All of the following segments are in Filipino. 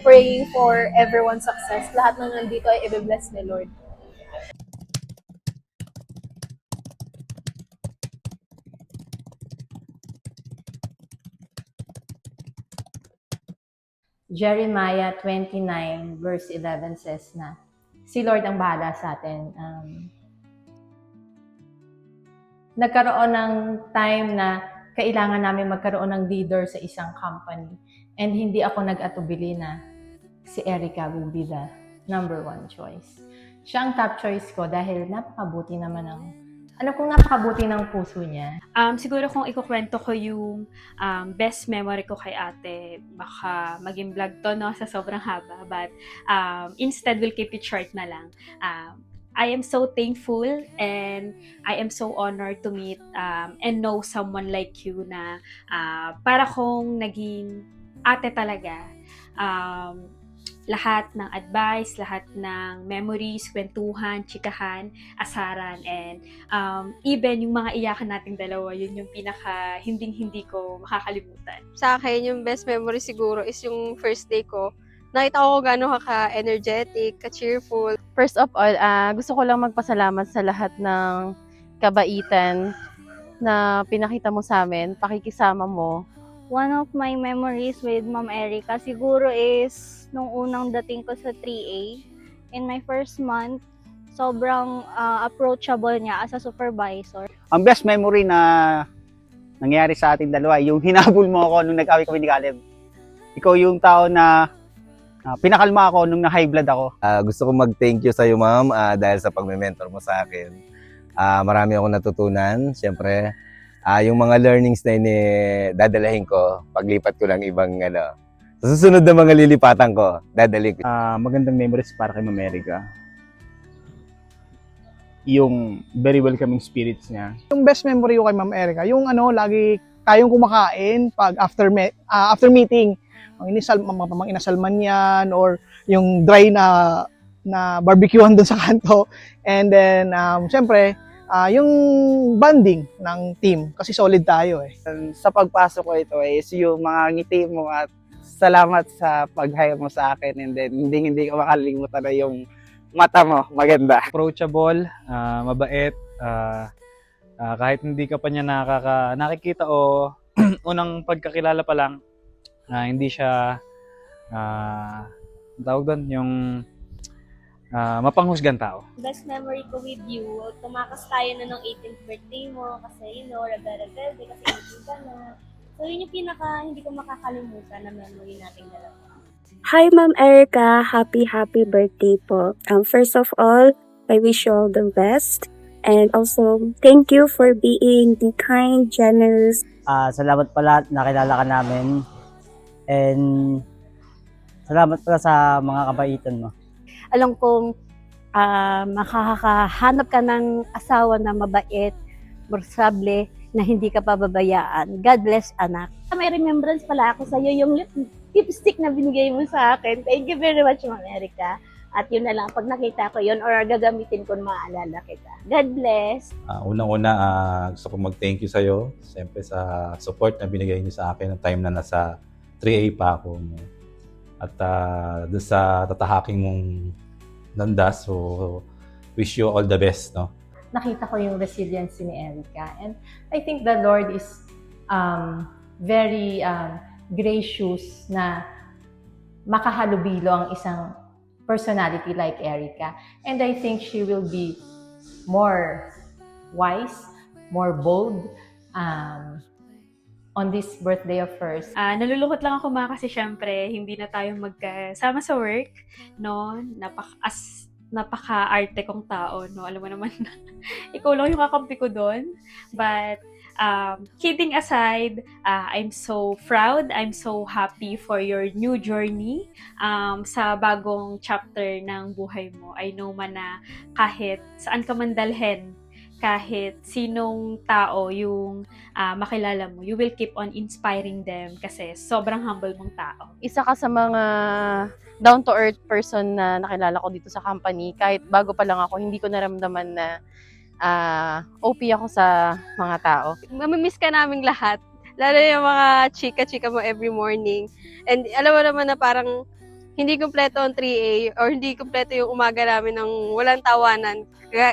Praying for everyone's success. Lahat ng nandito ay i-bless ni Lord. Jeremiah 29 verse 11 says na si Lord ang bahala sa atin. Nagkaroon ng time na kailangan namin magkaroon ng leader sa isang company. And hindi ako nag-atubili na si Erica will be the number one choice. Siya ang top choice ko dahil napakabuti naman alam kong napakabuti ng puso niya. Siguro kung ikukwento ko yung best memory ko kay ate, baka maging vlog to, no, sa sobrang haba. But instead, we'll keep it short na lang. I am so thankful and I am so honored to meet and know someone like you na para kong naging ate talaga. Lahat ng advice, lahat ng memories, kwentuhan, chikahan, asaran, and even yung mga iyakan nating dalawa, yun yung pinaka hindi ko makakalimutan. Sa akin, yung best memory siguro is yung first day ko. Nakita ko gano'n ka-energetic, ka-cheerful. First of all, gusto ko lang magpasalamat sa lahat ng kabaitan na pinakita mo sa amin, pakikisama mo. One of my memories with Ma'am Erica siguro is nung unang dating ko sa 3A. In my first month, sobrang approachable niya as a supervisor. Ang best memory na nangyari sa ating dalawa, yung hinabol mo ako nung nag-away kami ni Caleb. Ikaw yung tao na pinakalma ako nung na-high blood ako. Gusto ko mag-thank you sa iyo, ma'am, dahil sa pag-mentor mo sa akin. Marami akong natutunan. Siyempre, yung mga learnings na dadalahin ko, paglipat ko lang ibang sa susunod na mga lilipatan ko, dadalhin ko. Magandang memories para kay Ma'am Erica. Yung very welcoming spirits niya. Yung best memory ko kay Ma'am Erica, yung lagi tayong kumakain pag after meeting. Ang inasal man yan or yung dry na barbecuehan doon sa kanto. And then, siyempre, yung bonding ng team kasi solid tayo eh. Sa pagpasok ko ito is yung mga ngiti mo at salamat sa pag-hire mo sa akin, and then hindi ko makalimutan na yung mata mo, maganda. Approachable, mabait, kahit hindi ka pa niya nakikita o unang pagkakilala pa lang, hindi siya tawag doon yung mapanghusgan tao. Best memory ko with you, tumakas tayo na ng 18th birthday mo kasi rebelde kasi 18 ka na. So yun yung pinaka hindi ko makakalimutan na memory nating dalawa. Hi Ma'am Erica, happy birthday po. First of all, I wish you all the best. And also, thank you for being the kind, generous. Salamat pala nakilala ka namin. And salamat pala sa mga kabaitan mo. Alam kong makakahanap ka ng asawa na mabait, responsable, na hindi ka pababayaan. God bless, anak. May remembrance pala ako sa iyo, yung lipstick na binigay mo sa akin. Thank you very much, Ma'am Erica. At yun na lang, pag nakita ko yun or gagamitin ko maalala kita. God bless. Unang-una, gusto ko mag-thank you sa iyo. Siyempre sa support na binigay niyo sa akin ng time na nasa 3A pa ako. No? At doon sa tatahaking mong landas, so wish you all the best. No? Nakita ko yung resiliency ni Erica. And I think the Lord is very gracious na makahalubilo ang isang personality like Erica. And I think she will be more wise, more bold on this birthday of hers. Nalulungkot lang ako kasi syempre hindi na tayo magkasama sa work, no? Napaka-arte kong tao, no? Alam mo naman na ikaw lang yung kakampi ko doon. But kidding aside, I'm so proud, I'm so happy for your new journey sa bagong chapter ng buhay mo. I know man na kahit saan ka man dalhin, kahit sinong tao yung makilala mo, you will keep on inspiring them kasi sobrang humble mong tao. Isa ka sa mga down-to-earth person na nakilala ko dito sa company. Kahit bago pa lang ako, hindi ko naramdaman na OP ako sa mga tao. Mamimiss ka naming lahat. Lalo yung mga chika-chika mo every morning. And alam mo naman na parang hindi kumpleto ang 3A or hindi kumpleto yung umaga namin ng walang tawanan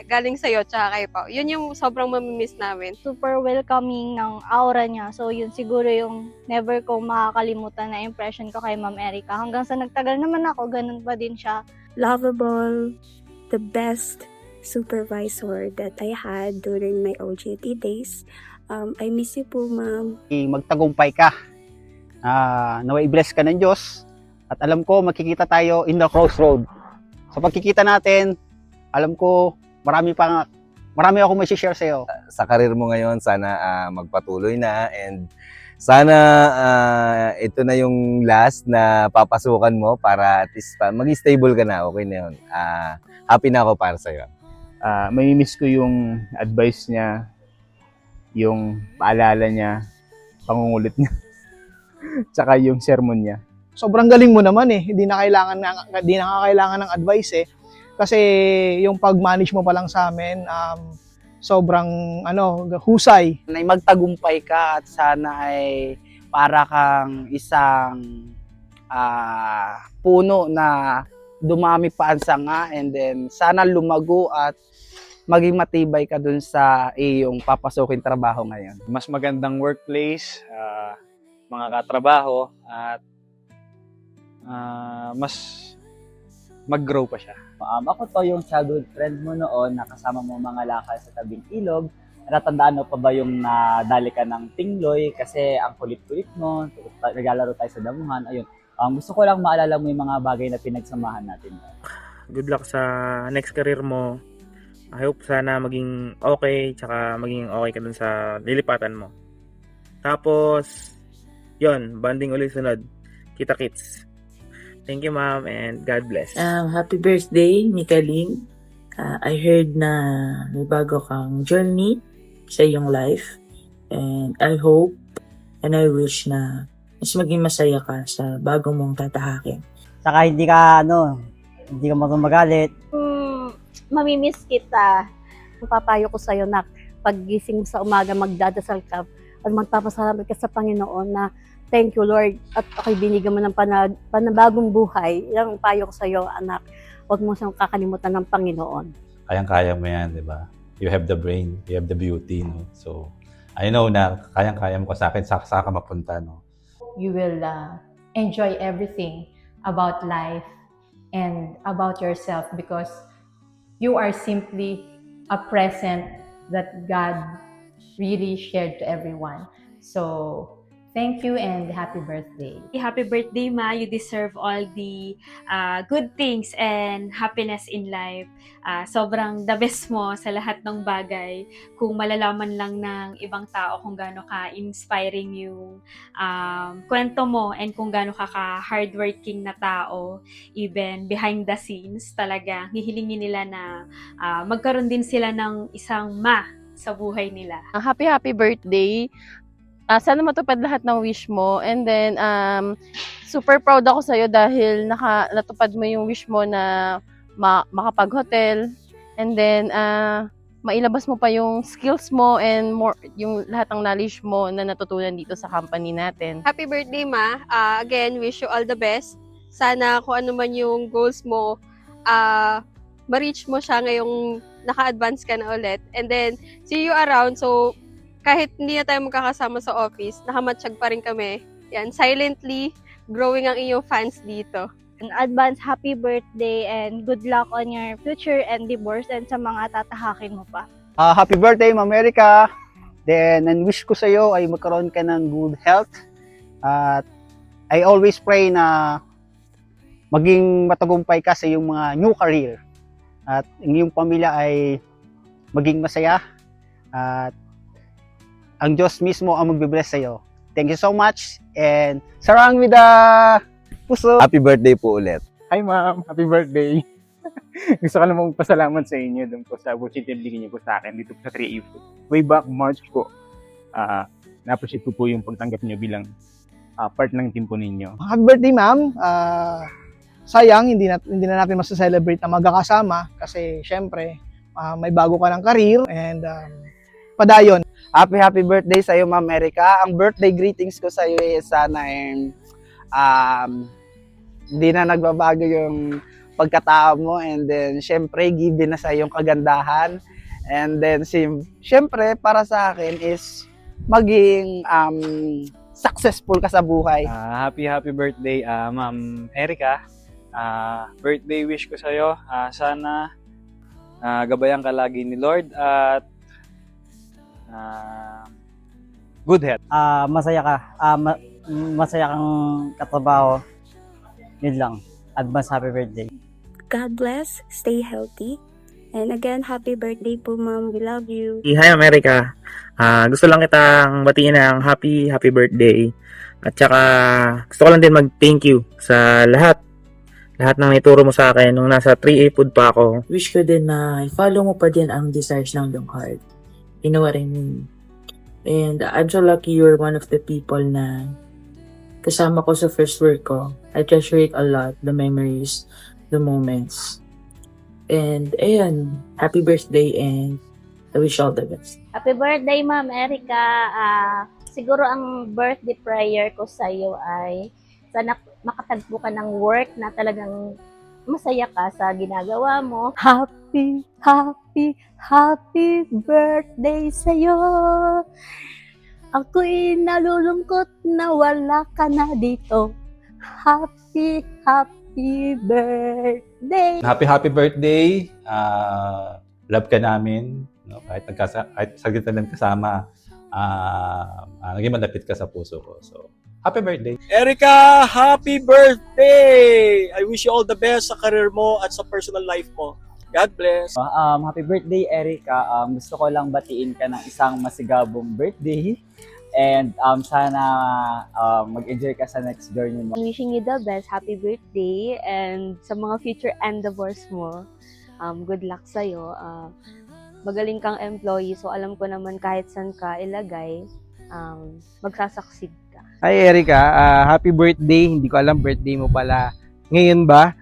galing sa'yo tsaka kay Pao. Yun yung sobrang mamimiss namin. Super welcoming ng aura niya. So, yun siguro yung never ko makakalimutan na impression ko kay Ma'am Erica. Hanggang sa nagtagal naman ako, ganun pa din siya. Lovable, the best supervisor that I had during my OJT days. I miss you po, ma'am. Magtagumpay ka. Naway bless ka ng Diyos. At alam ko, makikita tayo in the crossroad. Sa pagkikita natin, alam ko, marami akong may share sa'yo. Sa karir mo ngayon, sana magpatuloy na and sana ito na yung last na papasukan mo para at least maging stable ka na. Okay na yun. Happy na ako para sa'yo. May miss ko yung advice niya, yung paalala niya, pangungulit niya, tsaka yung sermon niya. Sobrang galing mo naman eh. Hindi na kailangan ng advice eh. Kasi yung pag-manage mo pa lang sa amin, sobrang husay. Na magtagumpay ka at sana ay para kang isang puno na dumami pa ang sanga, and then sana lumago at maging matibay ka dun sa iyong papasukin trabaho ngayon. Mas magandang workplace, mga katrabaho, at mas mag-grow pa siya. Ako to yung childhood friend mo noon, nakasama mo mga lakal sa tabing ilog. Natandaan mo pa ba yung nadali ka ng tingloy kasi ang kulit-kulit mo, naglalaro tayo sa damuhan. Ayun. Gusto ko lang maalala mo yung mga bagay na pinagsamahan natin. Good luck sa next career mo. I hope sana maging okay, tsaka maging okay ka dun sa lilipatan mo. Tapos, yon, banding ulit sunod. Kita-kits. Thank you, ma'am, and God bless. Happy birthday, Mikaling. I heard na may bago kang journey sa iyong life. And I hope and I wish na mas maging masaya ka sa bago mong tatahakin. Saka hindi ka marunong magalit. Mamimiss kita. Papayo ko sa'yo na paggising mo sa umaga, magdadasal ka at magpapasalamat ka sa Panginoon na thank you, Lord, at ako'y binigyan mo ng panabagong buhay. Yan ang payo ko sa'yo, anak. Huwag mo siyang kakalimutan ng Panginoon. Kayang-kaya mo yan, di ba? You have the brain, you have the beauty, no? So, I know na kayang-kaya mo sa akin, saan ka mapunta, no? You will enjoy everything about life and about yourself because you are simply a present that God really shared to everyone. So, thank you and happy birthday. Happy birthday, Ma. You deserve all the good things and happiness in life. Sobrang the best mo sa lahat ng bagay. Kung malalaman lang ng ibang tao kung gaano ka-inspiring yung kwento mo and kung gaano ka-hardworking na tao, even behind the scenes, talaga hihilingin nila na magkaroon din sila ng isang ma sa buhay nila. Happy birthday. Sana matupad lahat ng wish mo. And then, super proud ako sa'yo dahil natupad mo yung wish mo na makapag-hotel. And then, mailabas mo pa yung skills mo and more, yung lahat ng knowledge mo na natutunan dito sa company natin. Happy birthday, Ma. Again, wish you all the best. Sana kung ano man yung goals mo, ma-reach mo siya ngayong naka-advance ka na ulit. And then, see you around. So, kahit hindi na tayo magkakasama sa office, nakamatsyag pa rin kami. Yan, silently growing ang iyong fans dito. An advance happy birthday and good luck on your future endeavors and sa mga tatahakin mo pa. Happy birthday, Ma'am Erica. Then, ang wish ko sa iyo ay magkaroon ka ng good health. At I always pray na maging matagumpay ka sa iyong mga new career. At ang iyong pamilya ay maging masaya. At ang Diyos mismo ang magbe-bless sa iyo. Thank you so much and sarang with the puso. Happy birthday po ulit. Hi ma'am, happy birthday. Gusto ko namang pasalamat sa inyo dun po sa opportunity na binigyan niyo po sa akin dito po sa 3A Food. Way back March po, na-appreciate ko po yung pagtanggap niyo bilang part ng team po ninyo. Happy birthday, ma'am. Sayang, hindi na natin mas-celebrate na magkakasama kasi syempre, may bago ka ng career and padayon. Happy birthday sa iyo, Ma'am Erica. Ang birthday greetings ko sa iyo ay sana Hindi na nagbabago yung pagkatao mo, and then syempre given na sa yung kagandahan, and then syempre para sa akin is maging successful ka sa buhay. Happy birthday, Ma'am Erica. Birthday wish ko sa'yo. Sana gabayan ka lagi ni Lord at good health. Masaya ka. Masaya kang katrabaho. Yun lang. Advance happy birthday. God bless, stay healthy. And again, happy birthday po, Ma'am. We love you. Hi, America. Gusto lang kitang batiin ng happy birthday. At saka, gusto ko lang din mag-thank you sa lahat ng ituro mo sa akin nung nasa 3A food pa ako. Wish ko din na i-follow mo pa din ang desires ng iyong heart. You know what I mean? And I'm so lucky you're one of the people na kasama ko sa first work ko. I treasure it a lot, the memories, the moments. And ayan, happy birthday and I wish all the best. Happy birthday, Ma'am Erica. Siguro ang birthday prayer ko sa iyo ay sana makatagpo ka ng work na talagang masaya ka sa ginagawa mo. Happy birthday sa iyo. Ako'y nalulungkot na wala ka na dito. Happy birthday. Happy birthday. Love ka namin. No? Kahit saglit na lang kasama, naging malapit ka sa puso ko. So, happy birthday. Erica, happy birthday! I wish you all the best sa career mo at sa personal life mo. God bless. Happy birthday, Erica. Gusto ko lang batiin ka ng isang masigabong birthday. And sana mag-enjoy ka sa next journey mo. Wishing you the best, happy birthday, and sa mga future endeavors mo, good luck sa'yo. Magaling kang employee, so alam ko naman kahit saan ka ilagay, magsasucceed ka. Hi Erica, happy birthday. Hindi ko alam birthday mo pala ngayon ba.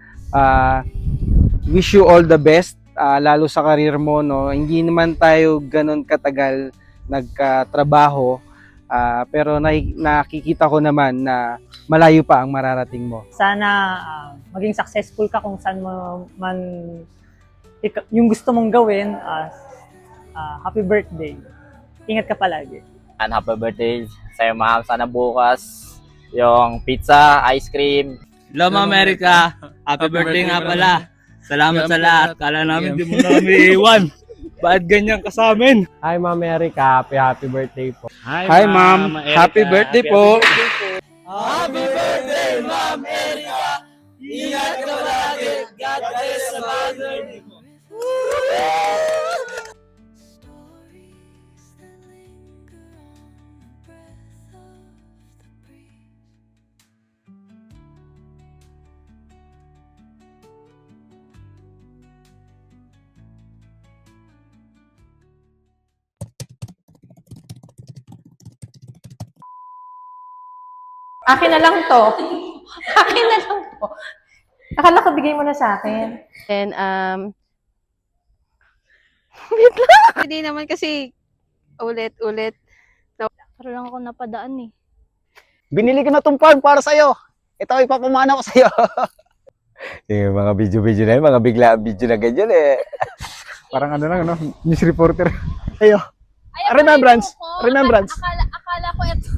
Wish you all the best, lalo sa career mo, no. Hindi naman tayo ganun katagal nagkatrabaho. Pero nakikita ko naman na malayo pa ang mararating mo. Sana maging successful ka kung saan mo man yung gusto mong gawin. Happy birthday. Ingat ka palagi. And happy birthday sa'yo, ma'am. Sana bukas yung pizza, ice cream. Hello, Ma'am Erica. Happy birthday nga pala. Salamat sa lahat. Kala namin di mo namin iwan. Bakit ganyan ka sa amin? Hi, Ma'am Erica. Happy birthday po. Hi, Ma'am. Happy birthday po. Happy birthday, Ma'am Erica! Ingat ka palagi! God bless sa bawat journey mo! Akin na lang to. Akin na lang to. Akala ko bigay mo na sa akin. And, Wait lang. Hindi naman kasi ulit-ulit. Pero lang ako napadaan eh. Binili ko na tong farm para sa'yo. Ito, ipapamana ko sa'yo. Yung mga video-video na yun, mga biglaan video na ganyan eh. Parang ano lang, news reporter. Ayo. Remembrance. Remembrance. Akala ko ito.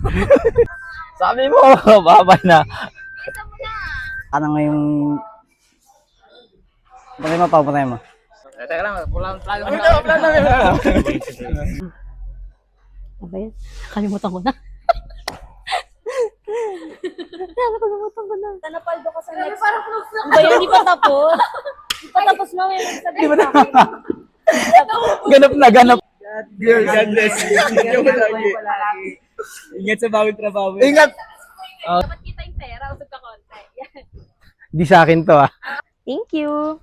Sabi mo, baba na. Ano nga yung... Patay mo. Teka lang, pulang plug mo Ano ba yan? Kalimutan ko na. Nakalimutan ko na. Nanapaldo ka sa next. Parang ano ba yan? Hindi pa tapos. Hindi pa tapos na ngayon. Hindi pa tapos. Ganap na, ganap. Girl, God bless you. Ingat sa bawat trabaho. Ingat! Dapat kita yung pera, usap ka konti. Di sa akin to Thank you.